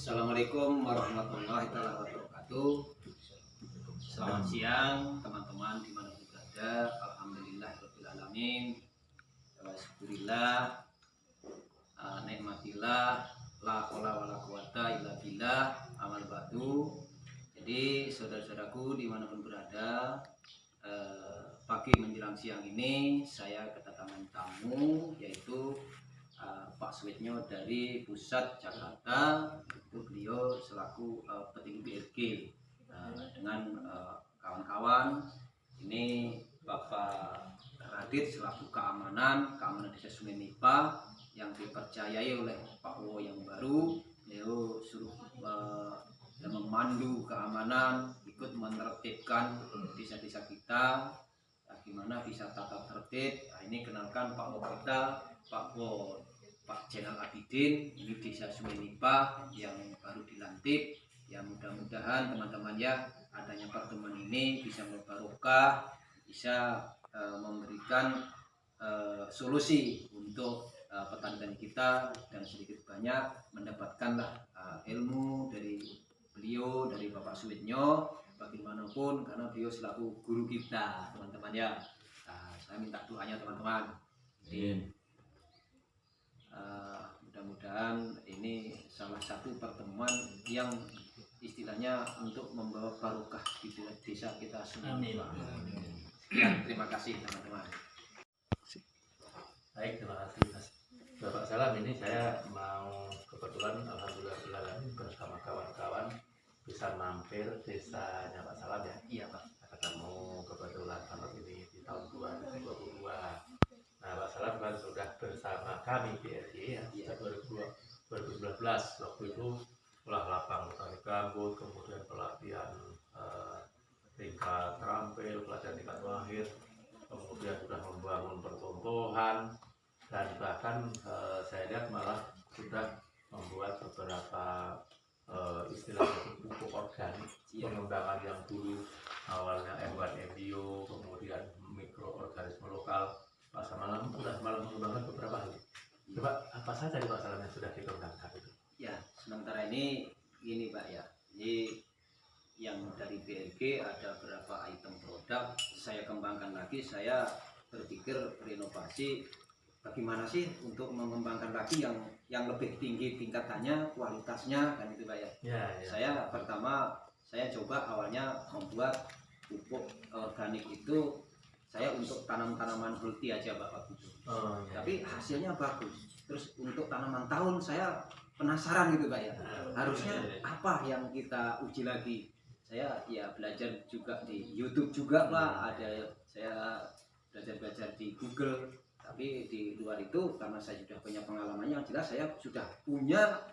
Assalamualaikum warahmatullahi wabarakatuh. Selamat siang teman-teman dimanapun berada. Alhamdulillahirobbilalamin. Syukurillah, nikmatillah, la haula wala quwata illa billah. Amal batu. Jadi saudara-saudaraku dimanapun berada, pagi menjelang siang ini saya kedatangan tamu, yaitu Pak Swetnyo dari Pusat Jakarta. Itu beliau selaku petinggi BRG dengan kawan-kawan. Ini Bapak Radit selaku keamanan Desa Sungai Nipa yang dipercayai oleh Pak Wo yang baru. Beliau suruh memandu keamanan, ikut menertibkan desa-desa kita, gimana bisa tata tertib. Ini kenalkan Pak Wo kita, Pak Zainal Abidin. Ini Desa Sungai Nipa yang baru dilantik. Ya mudah-mudahan teman-teman ya, adanya pertemuan ini bisa berbarokah, bisa memberikan solusi untuk petani kita, dan sedikit banyak mendapatkanlah ilmu dari beliau, dari Bapak Swetnyo bagaimanapun, karena beliau selaku guru kita teman-teman ya. Saya minta doanya teman-teman. Mudah-mudahan ini salah satu pertemuan yang istilahnya untuk membawa barokah di desa kita semua. Ya, terima kasih teman-teman. Baik, terima kasih Mas Bapak Salam. Ini saya mau kebetulan alhamdulillah bersama kawan-kawan bisa mampir desanya Pak Salam ya. Iya Pak. Ketemu kebetulan kalau ini di tahun 2022. Nah, Pak Salam kan sudah bersama kami BRG ya, sejak 2019. Waktu itu olah lapang petani gambut, kemudian pelatihan tingkat terampil, pelatihan tingkat mahir, kemudian sudah membangun percontohan, dan bahkan saya lihat malah sudah membuat beberapa istilahnya pupuk organik, pengembangan yang dulu awalnya M1 MBO, kemudian mikroorganisme lokal. Pak Salam sudah malah mengembangkan beberapa hal. Coba apa saja Pak Salam yang sudah dikembangkan itu? Ya, sementara ini Pak ya. Jadi yang dari BRG ada beberapa item produk saya kembangkan lagi. Saya berpikir renovasi bagaimana sih untuk mengembangkan lagi yang lebih tinggi tingkatannya, kualitasnya, kan itu Pak ya. Ya. Saya coba awalnya membuat pupuk organik itu saya untuk tanaman healthy aja Pak waktu itu. Tapi hasilnya bagus. Terus untuk tanaman tahun saya penasaran gitu Pak ya. Harusnya apa yang kita uji lagi. Saya ya belajar juga di YouTube juga Pak. Ada saya belajar di Google. Tapi di luar itu karena saya sudah punya pengalamannya, yang jelas saya sudah punya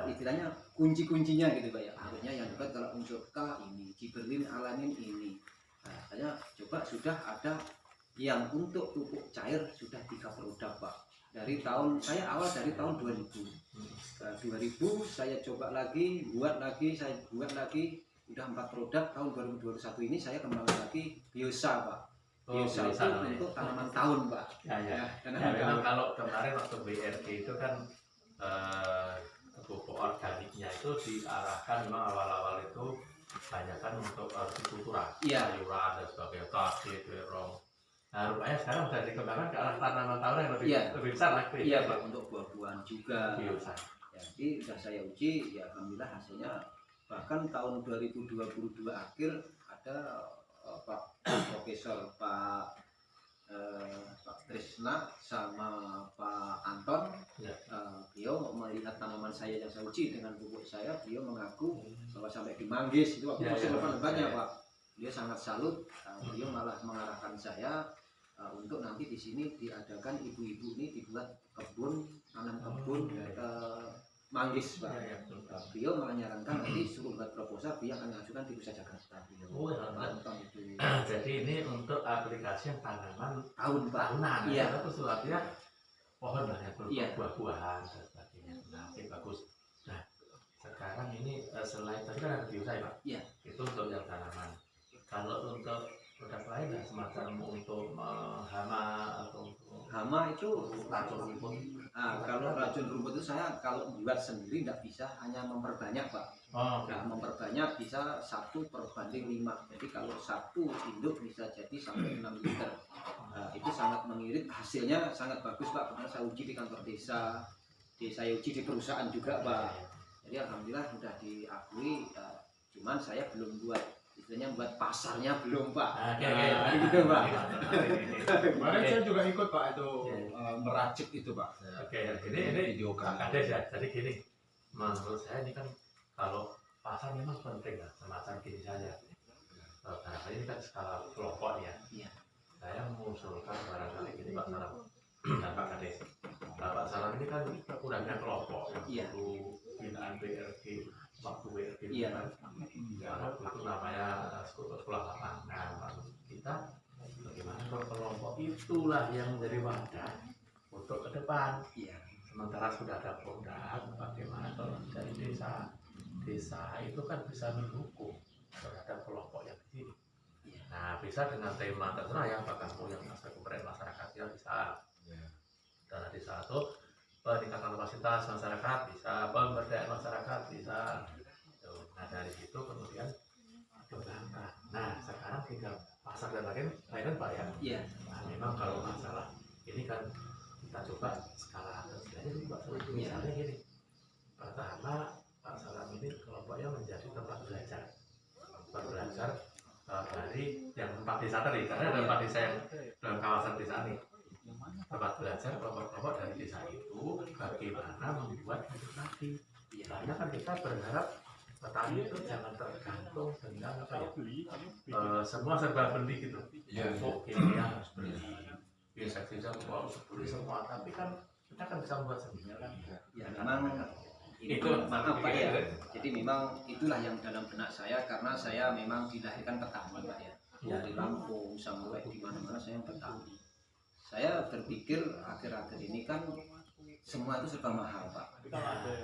istilahnya kunci-kuncinya gitu Pak ya. Harusnya yang dekat kalau unsur K ini, Giberlin, Alanin ini. Nah, saya coba sudah ada yang untuk pupuk cair sudah 3 produk Pak. Dari tahun saya awal dari tahun 2000. 2000 saya coba lagi, buat lagi udah 4 produk. Tahun 2021 ini saya kembangkan lagi Biosa Pak. Biosa itu untuk tanaman tahun Pak. Ya, memang kalau kemarin waktu BRG itu kan pupuk organiknya itu diarahkan memang awal-awal itu banyak kan untuk hortikultura, sayuran dan sebagainya, tadi, terong. Nah, rupanya sekarang sudah dikembangkan ke arah tanaman tahun yang lebih besar lagi. Iya Pak, untuk buah-buahan juga. Biosa. Jadi sudah saya uji, ya alhamdulillah hasilnya. Bahkan tahun 2022 akhir ada Pak Profesor Pak Trisna sama Pak Anton. Beliau melihat tanaman saya yang saya uji dengan pupuk saya, beliau mengaku bahwa sampai di Manggis itu aku masih banyak Pak. Beliau sangat salut. Beliau malah mengarahkan saya untuk nanti di sini diadakan ibu-ibu ini dibuat kebun, tanam kebun Manggis Pak. Beliau malah menyarankan nanti suruh buat proposal, dia akan mengajukan di Pusat Jakarta. Jadi ini untuk aplikasi yang tanaman tahunan. Iya. Itu artinya pohon lah yang buah-buahan dan sebagainya. Nah, bagus. Nah, sekarang ini selain tadi kan ada biosa ya Pak? Iya. Itu untuk yang tanaman. Kalau untuk produk lain semacam untuk hama atau hama itu racun pun Kalau racun rumput itu saya kalau buat sendiri tidak bisa, hanya memperbanyak Pak. Nah, memperbanyak bisa 1/5. Jadi kalau satu induk bisa jadi sampai 6 liter. Itu sangat mengirit, hasilnya sangat bagus Pak. Karena saya uji di kantor desa, saya uji di perusahaan juga Pak. Jadi alhamdulillah sudah diakui. Cuman saya belum buat, istilahnya buat pasarnya belum Pak. Gitu Pak. Kemarin saya juga ikut Pak itu meracik itu Pak. Ini videokan. Ada ya. Jadi gini, menurut saya ini kan kalau pasar memang penting lah, semacam gini saja. Barangkali ini kan skala kelompok ya. Saya mengusulkan barangkali gini Pak Salam dan Pak Kades. Pak Salam ini kan udah ada kelompok yang dulu binaan BRG, waktu BRG kan. Waktu itu namanya sekolah lapangan. Maksud kita bagaimana kalau kelompok itulah yang menjadi wadah untuk ke depan. Sementara sudah ada produk, bagaimana kalau dari desa itu kan bisa mendukung terhadap kelompok yang di sini. Nah, bisa dengan tema terserah ya, apakah mau yang masyarakatnya bisa. Dan di satu peningkatan kapasitas masyarakat bisa, pemberdayaan masyarakat bisa. Nah, dari situ kemudian berangkat. Nah, sekarang tinggal pasar dan lain Pak ya. Nah, memang kalau masalah ini kan kita coba skala kecilnya dulu Pak Salam. Misalnya gini, pertama Pak Salam ini kelompoknya menjadi tempat belajar dari yang tempat desa tadi, karena ada tempat desa yang dalam kawasan desa ini. Tempat belajar kelompok-kelompok dari desa itu bagaimana membuat hidup tadi. Karena kan kita berharap petani itu jangan tergantung dengan apa ya, semua serba beli gitu. Pupuk ini harus beli, insektisida harus beli semua. Tapi kan kita kan bisa membuat sendiri kan. Memang itu maaf Pak ya. Jadi memang itulah yang dalam benak saya, karena saya memang dilahirkan petani Pak ya. Dari Lampung sampai di mana-mana saya petani. Saya berpikir akhir-akhir ini kan semua itu serba mahal Pak.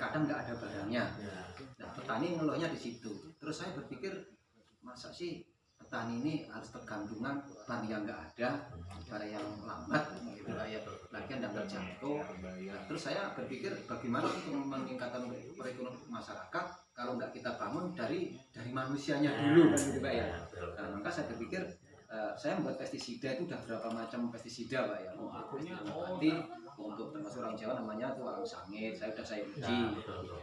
Kadang nggak ada barangnya. Nah, petani ngeluhnya di situ. Terus saya berpikir, masa sih petani ini harus tergantungan barang yang nggak ada, barang yang lambat, gitu lah ya. Lagian dan terjangkau. Nah, terus saya berpikir bagaimana untuk meningkatkan perekonomian masyarakat kalau nggak kita bangun dari manusianya dulu kan gitu Pak ya. Nah, maka saya berpikir saya membuat pestisida itu udah berapa macam pestisida Pak ya. Nanti untuk termasuk orang Jawa namanya tuh orang sangit, saya uji.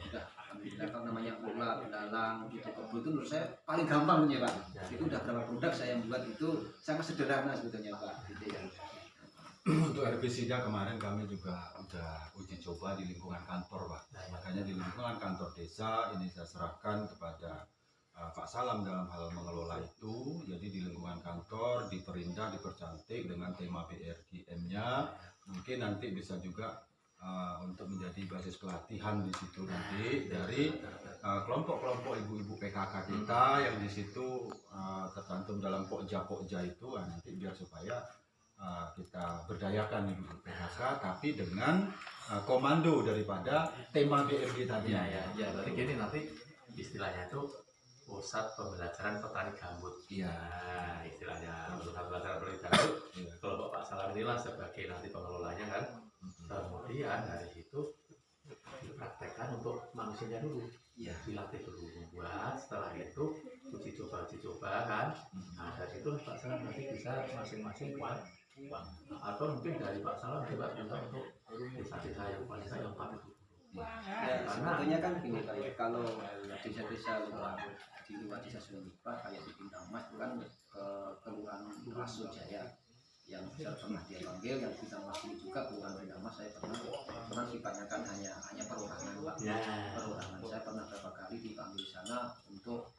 Udah alhamdulillah kan namanya ulat, belalang, gitu. Kebun itu menurut saya paling gampang ya Pak. Itu udah berapa produk saya buat itu sangat sederhana sebetulnya Pak. Gitu ya. Untuk herbisida kemarin kami juga udah uji coba di lingkungan kantor Pak. Makanya di lingkungan kantor desa ini saya serahkan kepada Pak Salam dalam hal mengelola itu. Jadi di lingkungan kantor diperindah, dipercantik dengan tema BRGM-nya. Mungkin nanti bisa juga untuk menjadi basis pelatihan di situ nanti dari kelompok-kelompok ibu-ibu PKK kita yang di situ tercantum dalam pokja-pokja itu, nanti biar supaya kita berdayakan ibu-ibu PKK tapi dengan komando daripada tema BRG tadi. Ya, berarti gini nanti istilahnya itu pusat pembelajaran petani gambut. Nah, istilahnya pusat pembelajaran petani gambut. Kelompok Pak Salam inilah sebagai nanti pengelolanya kan. Kemudian dari situ dipraktekkan untuk manusianya dulu. Dilatih dulu membuat, setelah itu uji coba kan. Nah, dari situ Pak Salam nanti bisa masing-masing buat uang. Atau mungkin dari Pak Salam juga bisa untuk desa-desa yang paling saya empat itu. Ya, sebetulnya kan gini Pak ya, kalau desa-desa di luar desa Sunyipa kayak di Bintang Mas itu kan kelurahan Rasul Jaya yang saya pernah dia panggil, yang Bintang Mas ini juga kelurahan Bintang Mas saya pernah sifatnya kan hanya perorangan Pak. Perorangan saya pernah beberapa kali dipanggil sana untuk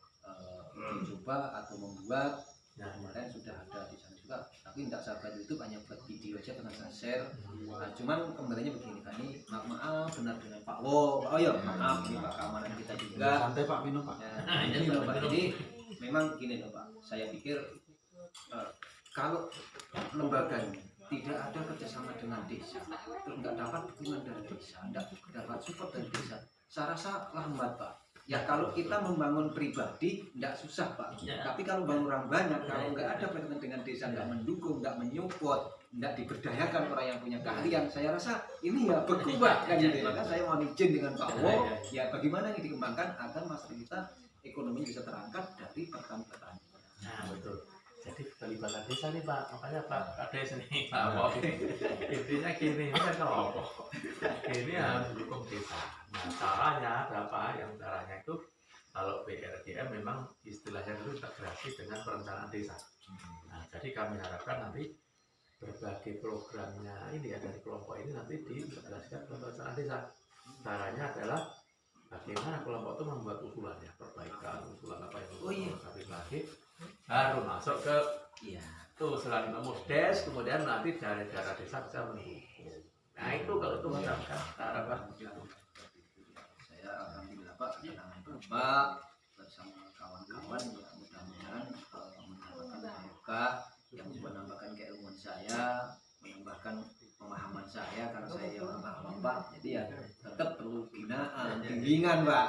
uji coba atau membuat. Kemarin sudah ada di sana juga, tapi tidak saya buat YouTube, hanya buat video aja, pernah saya share. Nah, cuman kembalinya begini kan, ini maaf benar dengan Pak Wo, maaf ini Pak keamanan kita juga. Santai Pak, minum Pak. Ini loh Pak, jadi memang gini loh Pak, saya pikir kalau lembaganya tidak ada kerjasama dengan desa, terus nggak dapat dukungan dari desa, nggak dapat support dari desa, saya rasa lambat Pak. Ya kalau kita membangun pribadi tidak susah Pak, tapi kalau bangun orang banyak, kalau nggak ada berkaitan dengan desa, nggak mendukung, nggak menyupport, tidak diberdayakan orang yang punya keahlian. Saya rasa ini ya berubah kan gitu. Maka saya mau izin dengan Pak Wo, ya bagaimana ini dikembangkan agar masyarakat kita ekonomi bisa terangkat dari petani-petani. Nah betul. Jadi pelibatan desa nih Pak, makanya Pak Kades nih Pak Wo. Intinya gini, ini kan kelompok. Ini harus dukung desa. Nah caranya berapa? Yang caranya itu kalau BRDM memang istilahnya itu integrasi dengan perencanaan desa. Nah jadi kami harapkan nanti berbagai programnya ini ya dari kelompok ini nanti diintegrasikan ke perencanaan desa. Caranya adalah bagaimana kelompok itu membuat usulan ya, perbaikan usulan apa yang tapi lagi baru masuk ke tuh usulan Musdes, kemudian nanti dari daerah desa bisa mendukung. Nah itu kalau itu menerapkan harapan saya alhamdulillah Pak Pak bersama kawan-kawan ya mudah-mudahan mendapatkan muka yang menambahkan keilmuan saya, menambahkan pemahaman saya karena saya yang paham Pak, jadi ya tetap perlu binaan, bimbingan Pak.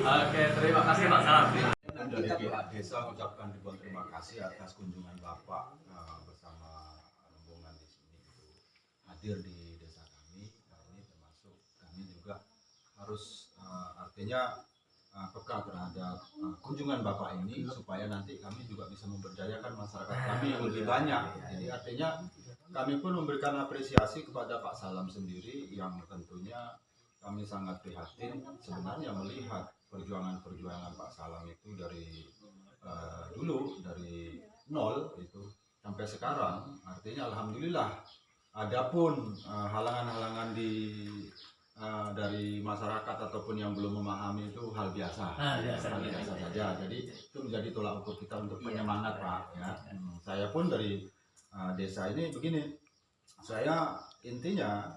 Oke, terima kasih Pak Salam. Dari pihak desa ucapkan ribuan terima kasih atas kunjungan Bapak bersama rombongan di sini hadir di desa kami. Nah, ini termasuk kami juga harus artinya peka terhadap kunjungan Bapak ini supaya nanti kami juga bisa memberdayakan masyarakat kami yang lebih banyak. Jadi artinya kami pun memberikan apresiasi kepada Pak Salam sendiri yang tentunya kami sangat prihatin sebenarnya melihat perjuangan Pak Salam itu dari dulu dari nol itu sampai sekarang. Artinya alhamdulillah adapun halangan-halangan dari masyarakat ataupun yang belum memahami itu hal biasa, hal biasa saja. Jadi itu menjadi tolak ukur kita untuk penyemangat Pak. Ya. Saya pun dari desa ini begini, saya intinya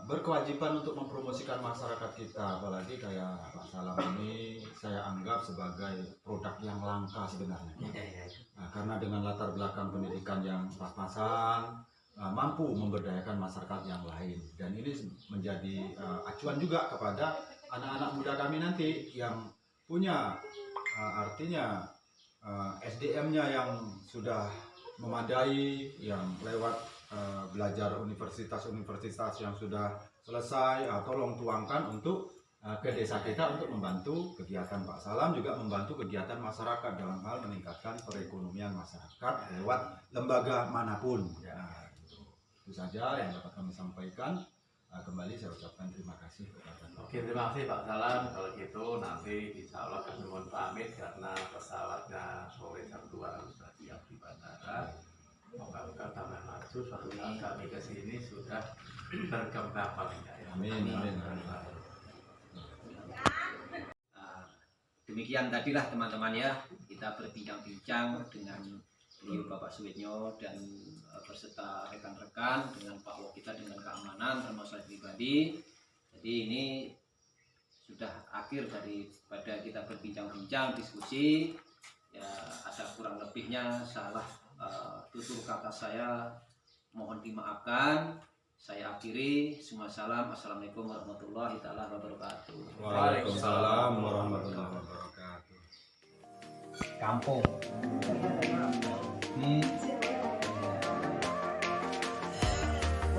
berkewajiban untuk mempromosikan masyarakat kita, apalagi kayak Pak Salam ini saya anggap sebagai produk yang langka sebenarnya. Nah, karena dengan latar belakang pendidikan yang pas-pasan, mampu memberdayakan masyarakat yang lain, dan ini menjadi acuan juga kepada anak-anak muda kami nanti yang punya artinya SDM-nya yang sudah memadai, yang lewat belajar universitas-universitas yang sudah selesai, tolong tuangkan untuk ke desa kita untuk membantu kegiatan Pak Salam, juga membantu kegiatan masyarakat dalam hal meningkatkan perekonomian masyarakat lewat lembaga manapun. Ya, itu saja yang dapat kami sampaikan. Kembali saya ucapkan terima kasih kepada Oke, terima kasih Pak Salam. Kalau gitu nanti insya Allah kami mohon pamit karena pesawatnya sore jam 2 harus siap di bandara. Moga-moga tambah maju suatu saat kami ke sini sudah berkembang paling tidak. Amin. Demikian tadilah teman-teman ya, kita berbincang-bincang dengan beliau Bapak Suwitnyo dan beserta rekan-rekan, dengan Pak Wo kita dengan keamanan termasuk saya pribadi. Jadi ini sudah akhir daripada kita berbincang-bincang diskusi ya, ada kurang lebihnya salah tutur kata saya mohon dimaafkan. Saya akhiri, semua salam, assalamualaikum warahmatullahi wabarakatuh. Waalaikumsalam warahmatullahi wabarakatuh. Kampung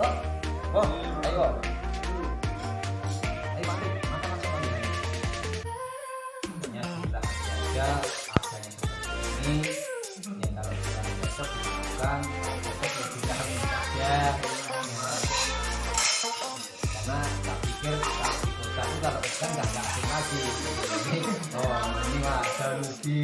wah, ayo makan semuanya. Ya kita aja apa yang seperti ini. Ya kalau kita besok dilakukan, besok kita harus saja. Karena tak pikir kalau di kota itu kalau ikan nggak asing lagi. Ini mah Sanusi.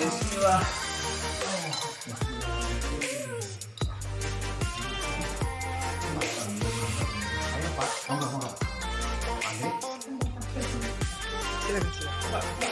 Bismillah. Pak.